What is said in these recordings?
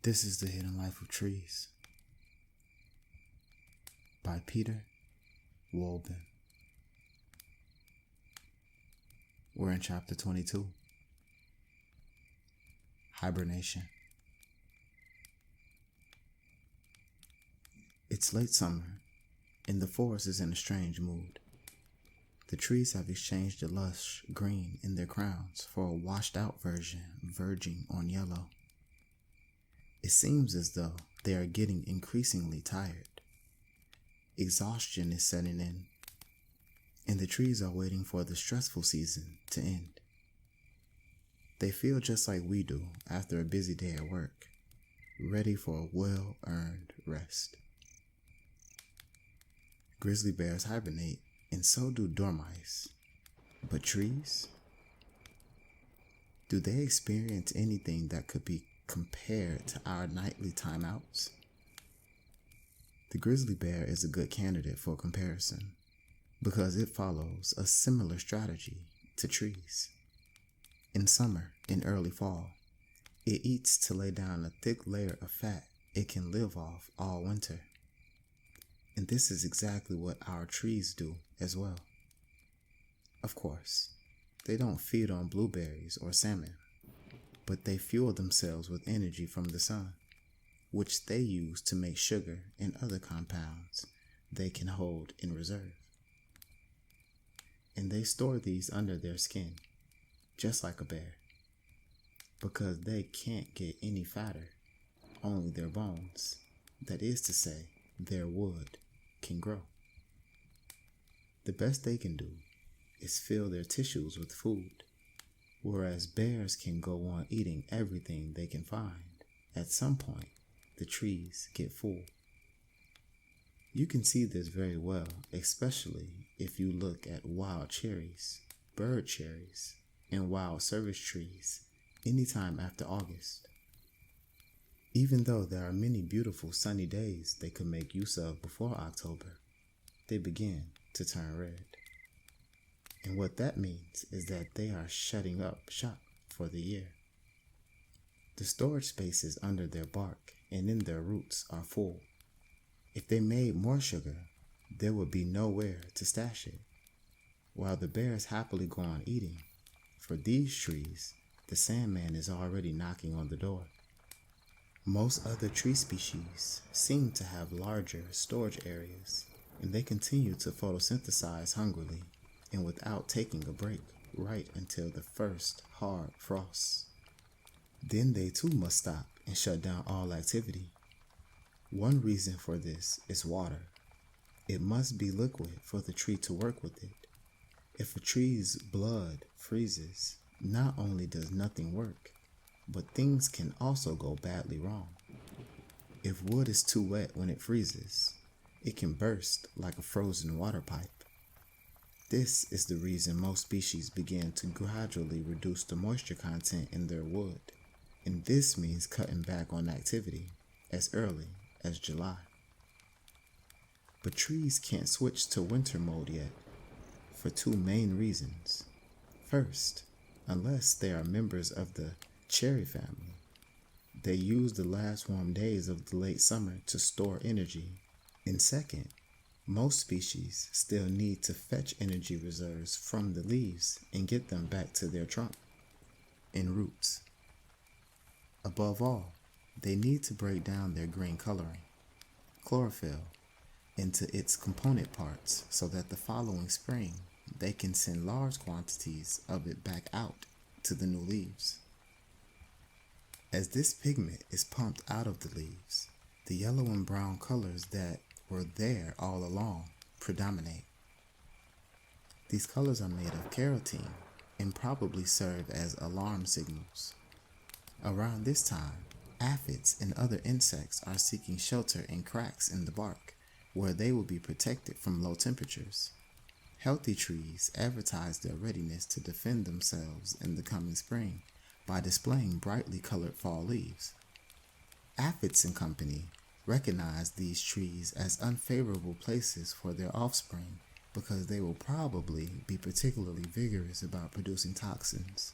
This is The Hidden Life of Trees by Peter Wolben. We're in chapter 22, Hibernation. It's late summer, and the forest is in a strange mood. The trees have exchanged the lush green in their crowns for a washed-out version verging on yellow. It seems as though they are getting increasingly tired. Exhaustion is setting in, and the trees are waiting for the stressful season to end. They feel just like we do after a busy day at work, ready for a well-earned rest. Grizzly bears hibernate, and so do dormice. But trees? Do they experience anything that could be compared to our nightly timeouts? The grizzly bear is a good candidate for comparison because it follows a similar strategy to trees. In summer and early fall, it eats to lay down a thick layer of fat it can live off all winter. And this is exactly what our trees do as well. Of course, they don't feed on blueberries or salmon, but they fuel themselves with energy from the sun, which they use to make sugar and other compounds they can hold in reserve. And they store these under their skin, just like a bear, because they can't get any fatter, only their bones, that is to say, their wood, can grow. The best they can do is fill their tissues with food, whereas bears can go on eating everything they can find. At some point, the trees get full. You can see this very well, especially if you look at wild cherries, bird cherries, and wild service trees anytime after August. Even though there are many beautiful sunny days they could make use of before October, they begin to turn red. And what that means is that they are shutting up shop for the year. The storage spaces under their bark and in their roots are full. If they made more sugar, there would be nowhere to stash it. While the bears happily go on eating, for these trees, the Sandman is already knocking on the door. Most other tree species seem to have larger storage areas, and they continue to photosynthesize hungrily and without taking a break right until the first hard frosts. Then they too must stop and shut down all activity. One reason for this is water. It must be liquid for the tree to work with it. If a tree's blood freezes, not only does nothing work, but things can also go badly wrong. If wood is too wet when it freezes, it can burst like a frozen water pipe. This is the reason most species begin to gradually reduce the moisture content in their wood, and this means cutting back on activity as early as July. But trees can't switch to winter mode yet, for two main reasons. First, unless they are members of the cherry family, they use the last warm days of the late summer to store energy. And second, most species still need to fetch energy reserves from the leaves and get them back to their trunk and roots. Above all, they need to break down their green coloring, chlorophyll, into its component parts so that the following spring they can send large quantities of it back out to the new leaves. As this pigment is pumped out of the leaves, the yellow and brown colors that were there all along predominate. These colors are made of keratin and probably serve as alarm signals. Around this time, aphids and other insects are seeking shelter in cracks in the bark where they will be protected from low temperatures. Healthy trees advertise their readiness to defend themselves in the coming spring by displaying brightly colored fall leaves. Aphids and company recognize these trees as unfavorable places for their offspring because they will probably be particularly vigorous about producing toxins.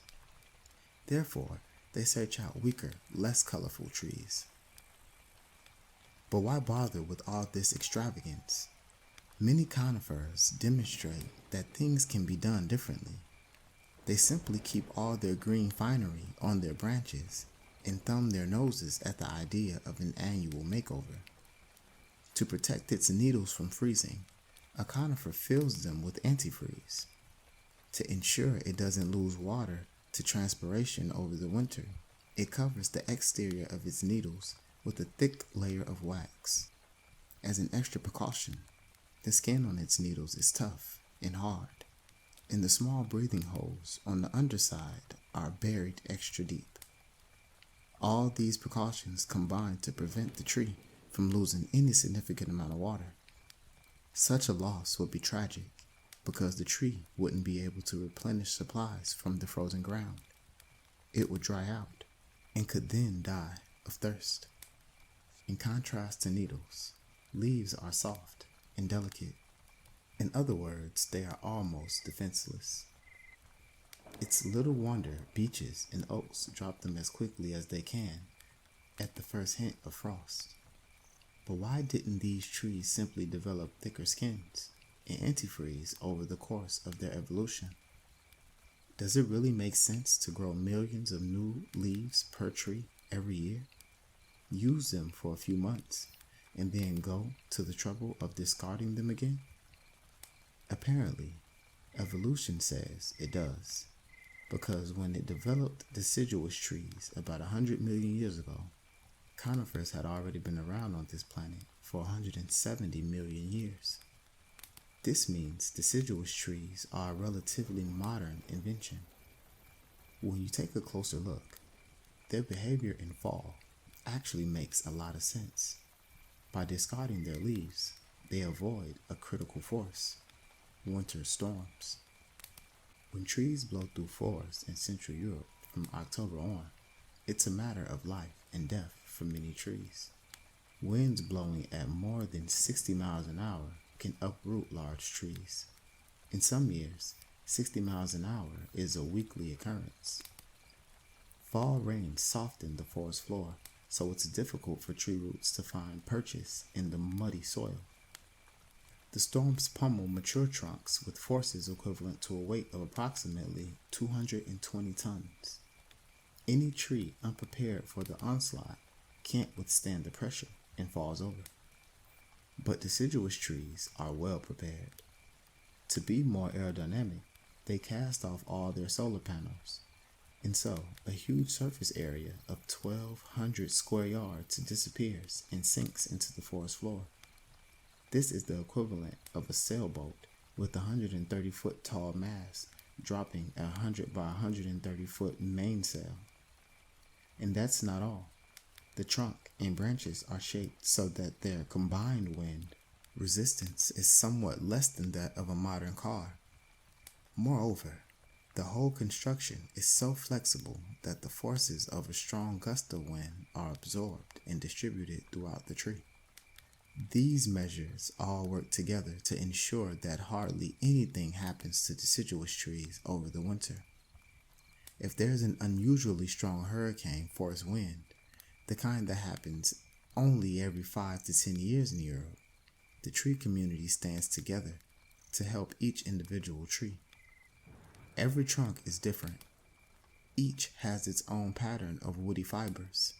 Therefore, they search out weaker, less colorful trees, But why bother with all this extravagance? Many conifers demonstrate that things can be done differently. They simply keep all their green finery on their branches and thumb their noses at the idea of an annual makeover. To protect its needles from freezing, a conifer fills them with antifreeze. To ensure it doesn't lose water to transpiration over the winter, it covers the exterior of its needles with a thick layer of wax. As an extra precaution, the skin on its needles is tough and hard, and the small breathing holes on the underside are buried extra deep. All these precautions combine to prevent the tree from losing any significant amount of water. Such a loss would be tragic because the tree wouldn't be able to replenish supplies from the frozen ground. It would dry out and could then die of thirst. In contrast to needles, leaves are soft and delicate. In other words, they are almost defenseless. It's little wonder beeches and oaks drop them as quickly as they can at the first hint of frost. But why didn't these trees simply develop thicker skins and antifreeze over the course of their evolution? Does it really make sense to grow millions of new leaves per tree every year, use them for a few months, and then go to the trouble of discarding them again? Apparently, evolution says it does, because when it developed deciduous trees about 100 million years ago, conifers had already been around on this planet for 170 million years. This means deciduous trees are a relatively modern invention. When you take a closer look, their behavior in fall actually makes a lot of sense. By discarding their leaves, they avoid a critical force, winter storms. When trees blow through forests in Central Europe from October on, it's a matter of life and death for many trees. Winds blowing at more than 60 miles an hour can uproot large trees. In some years, 60 miles an hour is a weekly occurrence. Fall rains soften the forest floor, so it's difficult for tree roots to find purchase in the muddy soil. The storms pummel mature trunks with forces equivalent to a weight of approximately 220 tons. Any tree unprepared for the onslaught can't withstand the pressure and falls over. But deciduous trees are well prepared. To be more aerodynamic, they cast off all their solar panels, and so a huge surface area of 1,200 square yards disappears and sinks into the forest floor. This is the equivalent of a sailboat with a 130-foot tall mast dropping a 100 by 130-foot mainsail. And that's not all. The trunk and branches are shaped so that their combined wind resistance is somewhat less than that of a modern car. Moreover, the whole construction is so flexible that the forces of a strong gust of wind are absorbed and distributed throughout the tree. These measures all work together to ensure that hardly anything happens to deciduous trees over the winter. If there's an unusually strong hurricane force wind, the kind that happens only every 5 to 10 years in Europe, the tree community stands together to help each individual tree. Every trunk is different. Each has its own pattern of woody fibers,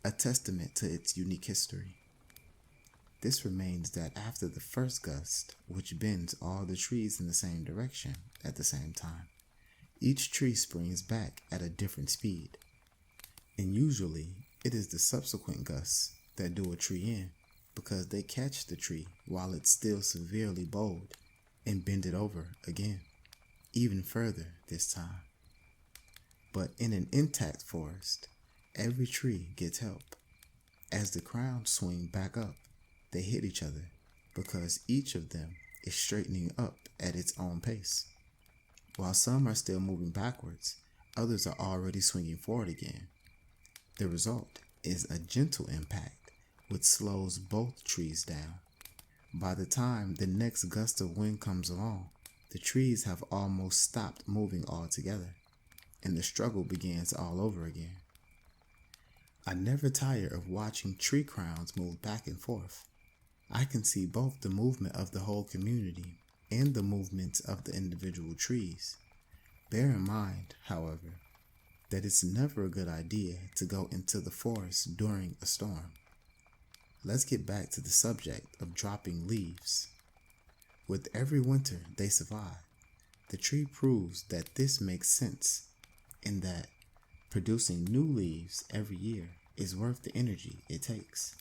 a testament to its unique history. This remains that after the first gust, which bends all the trees in the same direction at the same time, each tree springs back at a different speed. And usually, it is the subsequent gusts that do a tree in, because they catch the tree while it's still severely bowed and bend it over again, even further this time. But in an intact forest, every tree gets help. As the crowns swing back up, they hit each other because each of them is straightening up at its own pace. While some are still moving backwards, others are already swinging forward again. The result is a gentle impact which slows both trees down. By the time the next gust of wind comes along, the trees have almost stopped moving altogether, and the struggle begins all over again. I never tire of watching tree crowns move back and forth. I can see both the movement of the whole community and the movements of the individual trees. Bear in mind, however, that it's never a good idea to go into the forest during a storm. Let's get back to the subject of dropping leaves. With every winter they survive, the tree proves that this makes sense, in that producing new leaves every year is worth the energy it takes.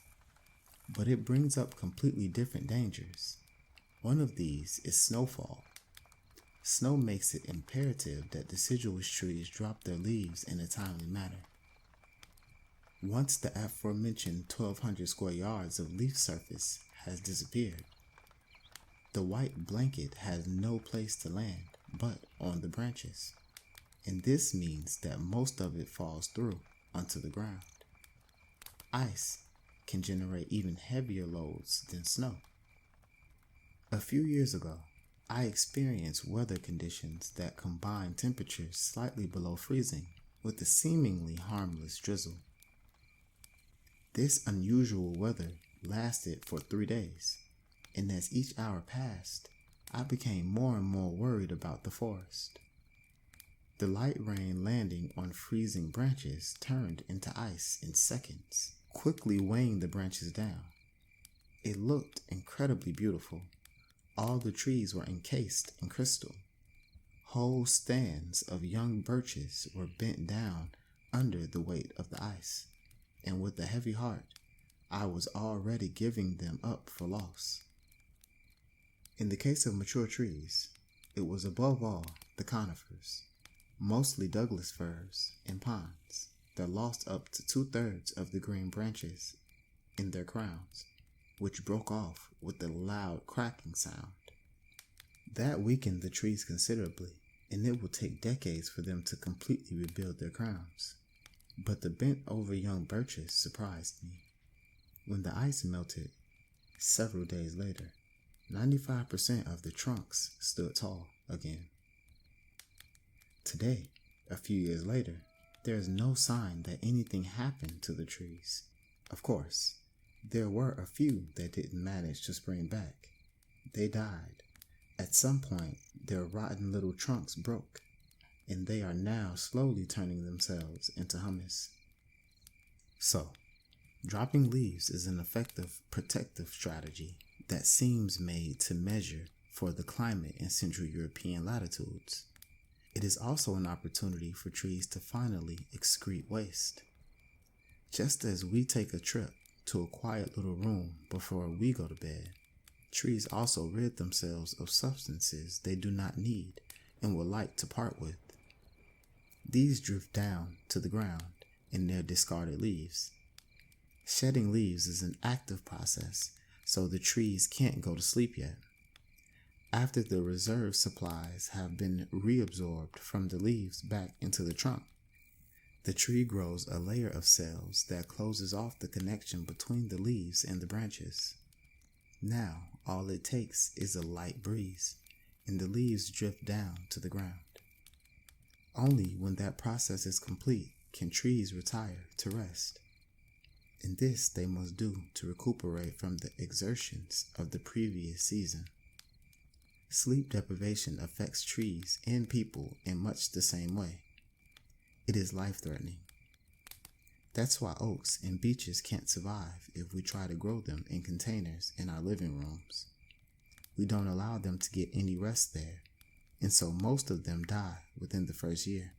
But it brings up completely different dangers. One of these is snowfall. Snow makes it imperative that deciduous trees drop their leaves in a timely manner. Once the aforementioned 1,200 square yards of leaf surface has disappeared, the white blanket has no place to land but on the branches, and this means that most of it falls through onto the ground. Ice can generate even heavier loads than snow. A few years ago, I experienced weather conditions that combined temperatures slightly below freezing with a seemingly harmless drizzle. This unusual weather lasted for 3 days, and as each hour passed, I became more and more worried about the forest. The light rain landing on freezing branches turned into ice in seconds, quickly weighing the branches down. It looked incredibly beautiful. All the trees were encased in crystal. Whole stands of young birches were bent down under the weight of the ice, and with a heavy heart, I was already giving them up for loss. In the case of mature trees, it was above all the conifers, mostly Douglas firs and pines, that lost up to 2/3 of the green branches in their crowns, which broke off with a loud cracking sound. That weakened the trees considerably, and it will take decades for them to completely rebuild their crowns. But the bent over young birches surprised me. When the ice melted several days later, 95% of the trunks stood tall again. Today, a few years later, there is no sign that anything happened to the trees. Of course, there were a few that didn't manage to spring back. They died. At some point, their rotten little trunks broke, and they are now slowly turning themselves into humus. So, dropping leaves is an effective protective strategy that seems made to measure for the climate in Central European latitudes. It is also an opportunity for trees to finally excrete waste. Just as we take a trip to a quiet little room before we go to bed, trees also rid themselves of substances they do not need and would like to part with. These drift down to the ground in their discarded leaves. Shedding leaves is an active process, so the trees can't go to sleep yet. After the reserve supplies have been reabsorbed from the leaves back into the trunk, the tree grows a layer of cells that closes off the connection between the leaves and the branches. Now, all it takes is a light breeze, and the leaves drift down to the ground. Only when that process is complete can trees retire to rest. And this they must do to recuperate from the exertions of the previous season. Sleep deprivation affects trees and people in much the same way. It is life-threatening. That's why oaks and beeches can't survive if we try to grow them in containers in our living rooms. We don't allow them to get any rest there, and so most of them die within the first year.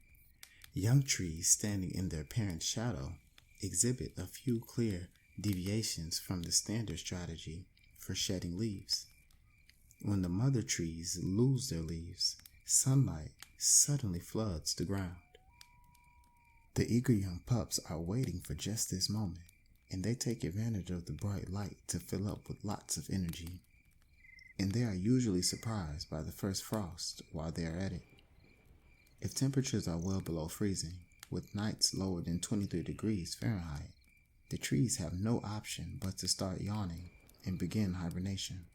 Young trees standing in their parent's shadow exhibit a few clear deviations from the standard strategy for shedding leaves. When the mother trees lose their leaves, sunlight suddenly floods the ground. The eager young pups are waiting for just this moment, and they take advantage of the bright light to fill up with lots of energy. And they are usually surprised by the first frost while they are at it. If temperatures are well below freezing, with nights lower than 23 degrees Fahrenheit, the trees have no option but to start yawning and begin hibernation.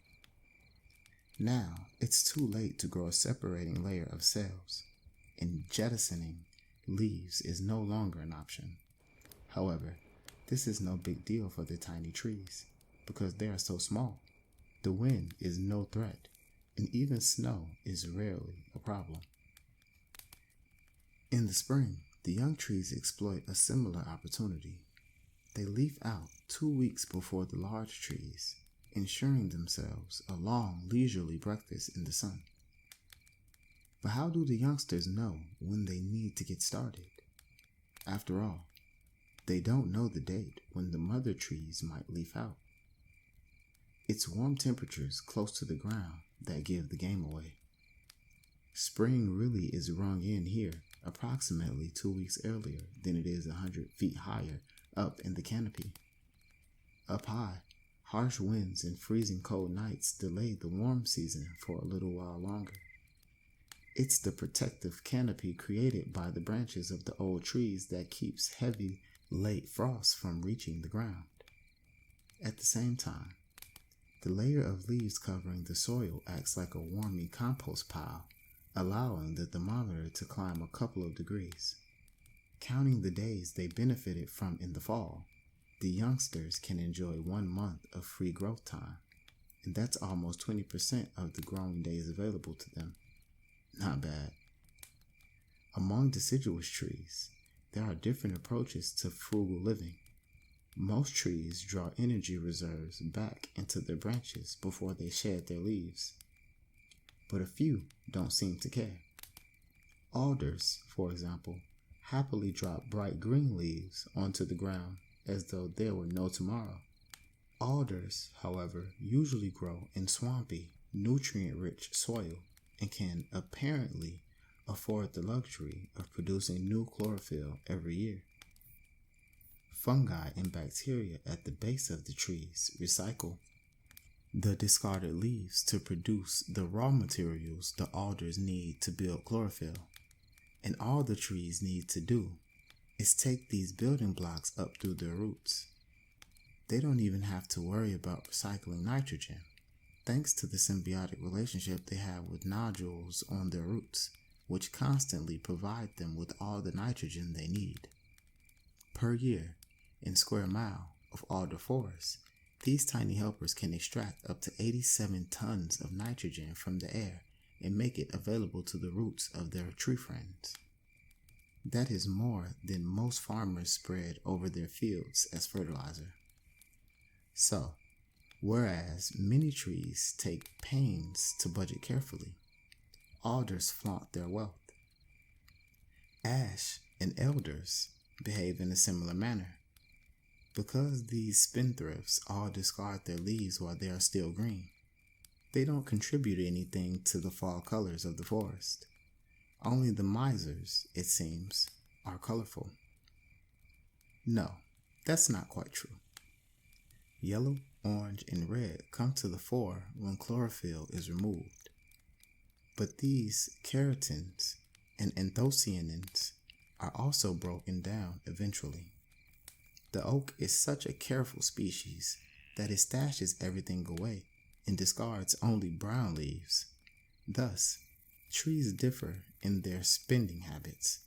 Now, it's too late to grow a separating layer of cells, and jettisoning leaves is no longer an option. However, This is no big deal for the tiny trees because they are so small. The wind is no threat, and even snow is rarely a problem. In the spring, the young trees exploit a similar opportunity. They leaf out 2 weeks before the large trees, ensuring themselves a long, leisurely breakfast in the sun. But how do the youngsters know when they need to get started? After all, they don't know the date when the mother trees might leaf out. It's warm temperatures close to the ground that give the game away. Spring really is rung in here approximately 2 weeks earlier than it is 100 feet higher up in the canopy. Up high, harsh winds and freezing cold nights delay the warm season for a little while longer. It's the protective canopy created by the branches of the old trees that keeps heavy, late frost from reaching the ground. At the same time, the layer of leaves covering the soil acts like a warming compost pile, allowing the thermometer to climb a couple of degrees. Counting the days they benefited from in the fall, the youngsters can enjoy 1 month of free growth time, and that's almost 20% of the growing days available to them. Not bad. Among deciduous trees, there are different approaches to frugal living. Most trees draw energy reserves back into their branches before they shed their leaves, but a few don't seem to care. Alders, for example, happily drop bright green leaves onto the ground as though there were no tomorrow. Alders, however, usually grow in swampy, nutrient-rich soil and can apparently afford the luxury of producing new chlorophyll every year. Fungi and bacteria at the base of the trees recycle the discarded leaves to produce the raw materials the alders need to build chlorophyll. And all the trees need to do is take these building blocks up through their roots. They don't even have to worry about recycling nitrogen, thanks to the symbiotic relationship they have with nodules on their roots, which constantly provide them with all the nitrogen they need. Per year, in square mile of alder forest, these tiny helpers can extract up to 87 tons of nitrogen from the air and make it available to the roots of their tree friends. That is more than most farmers spread over their fields as fertilizer. So, whereas many trees take pains to budget carefully, alders flaunt their wealth. Ash and elders behave in a similar manner. Because these spendthrifts all discard their leaves while they are still green, they don't contribute anything to the fall colors of the forest. Only the misers, it seems, are colorful. No, that's not quite true. Yellow, orange, and red come to the fore when chlorophyll is removed. But these keratins and anthocyanins are also broken down eventually. The oak is such a careful species that it stashes everything away and discards only brown leaves. Thus, trees differ in their spending habits.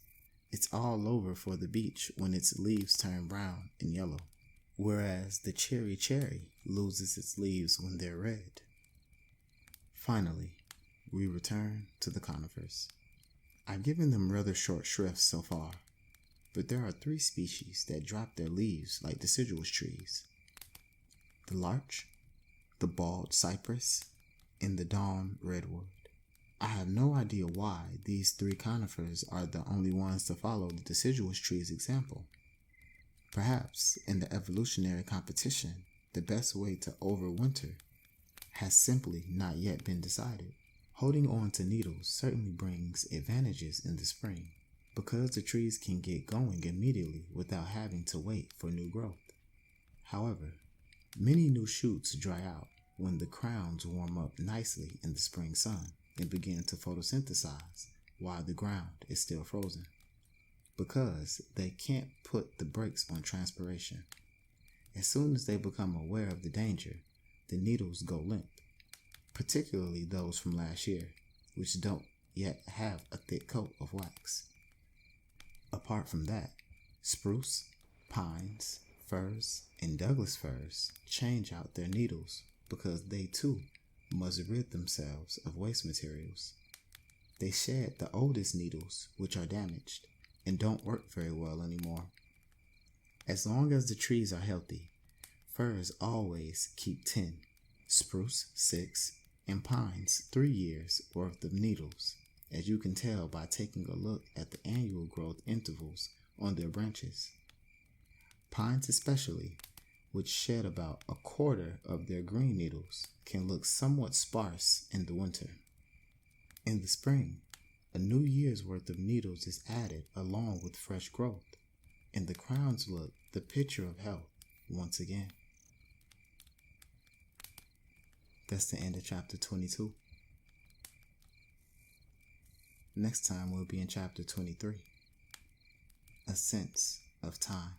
It's all over for the beech when its leaves turn brown and yellow, whereas the cherry loses its leaves when they're red. Finally, we return to the conifers. I've given them rather short shrifts so far, but there are 3 species that drop their leaves like deciduous trees: the larch, the bald cypress, and the dawn redwood. I have no idea why these 3 conifers are the only ones to follow the deciduous tree's example. Perhaps in the evolutionary competition, the best way to overwinter has simply not yet been decided. Holding on to needles certainly brings advantages in the spring, because the trees can get going immediately without having to wait for new growth. However, many new shoots dry out when the crowns warm up nicely in the spring sun and begin to photosynthesize while the ground is still frozen, because they can't put the brakes on transpiration. As soon as they become aware of the danger, the needles go limp, particularly those from last year, which don't yet have a thick coat of wax. Apart from that, spruce, pines, Firs and Douglas firs change out their needles because they too must rid themselves of waste materials. They shed the oldest needles, which are damaged and don't work very well anymore. As long as the trees are healthy, firs always keep 10, spruce 6, and pines 3 years worth of needles, as you can tell by taking a look at the annual growth intervals on their branches. Pines especially, which shed about a quarter of their green needles, can look somewhat sparse in the winter. In the spring, a new year's worth of needles is added along with fresh growth, and the crowns look the picture of health once again. That's the end of chapter 22. Next time we'll be in chapter 23, A Sense of Time.